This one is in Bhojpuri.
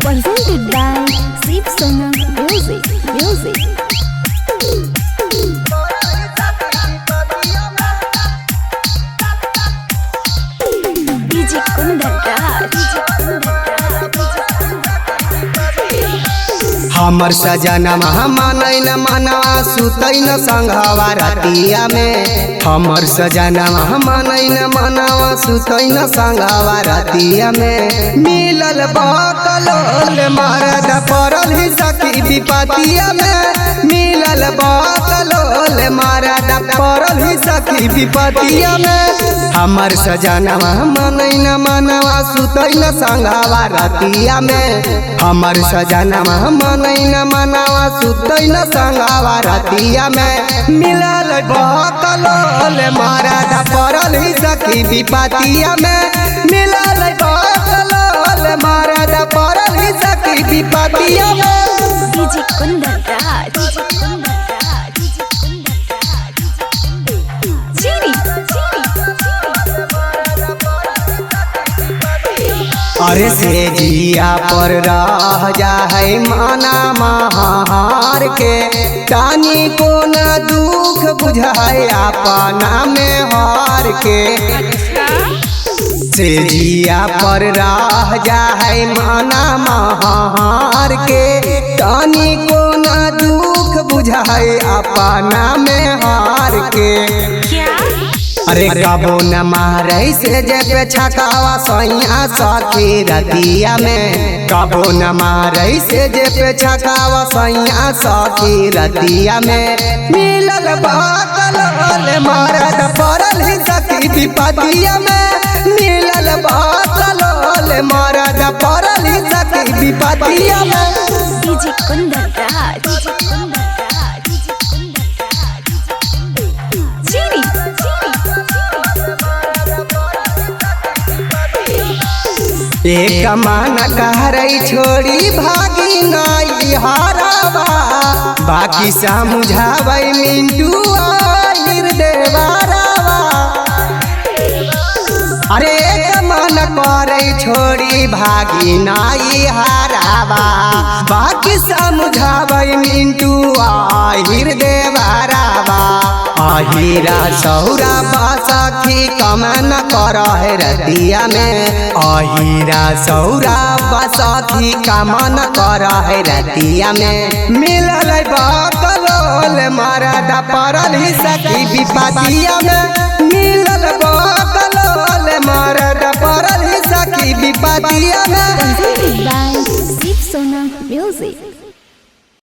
presented by Shiv Sona Music. DJ Kundan Raj. हमर सजनमा मानै न मनवा सुतै न संघवा रतिया में। हमर सजनमा मानै न मनवा सुतै न संघवा रतिया में। मिलल बकलोल मरद पड़ल ही सखी विपतिया में। मिलल बकलोल मरद पड़ल ही सखी विपतिया में। हमर सजनमा मानै न मनवा सुतै न संघवा रतिया में। हमर सजनमा मानै न मनवा सुतै न संघवा रतिया में। मिलल बकलोल मरद पड़ल ही सखी विपतिया में। मिलल बकलोल मरद पड़ल ही सखी विपतिया में। DJ Kundan Raj. अरे से जिया पर रह जा है माना महार के। तानी को न दुख बुझाए अपना में हार के। से जिया पर रह जा है माना महार के। तानी को न दुख बुझाए अपना में हार के। अरे कबो न मारै से जे छकावा सैया सखी रतिया में। कबो न मारै से जे छकावा सैया सखी रतिया में। मिलल बकलोल मरद पड़ल ही सखी विपतिया में। मिलल बकलोल मरद पड़ल ही सखी विपतिया में। DJ Kundan Raj. एक मान कहरई छोड़ी भागी नाई हारावा। बाकी समझावै मिंटू देवारावा। अरे एक मन करई छोड़ी भागी नाई हारावा। बाकी समझावै मिंटू देवारावा। अहिरा सौरा सखी कमन कर रतिया में। अहिरा सौरा सखी कमन कर रतिया में। मिलल बकलोल मरद पड़ल ही सखी विपतिया में। मिलल बकलोल मरद पड़ल ही सखी विपतिया में। Presented by Shiv Sona Music.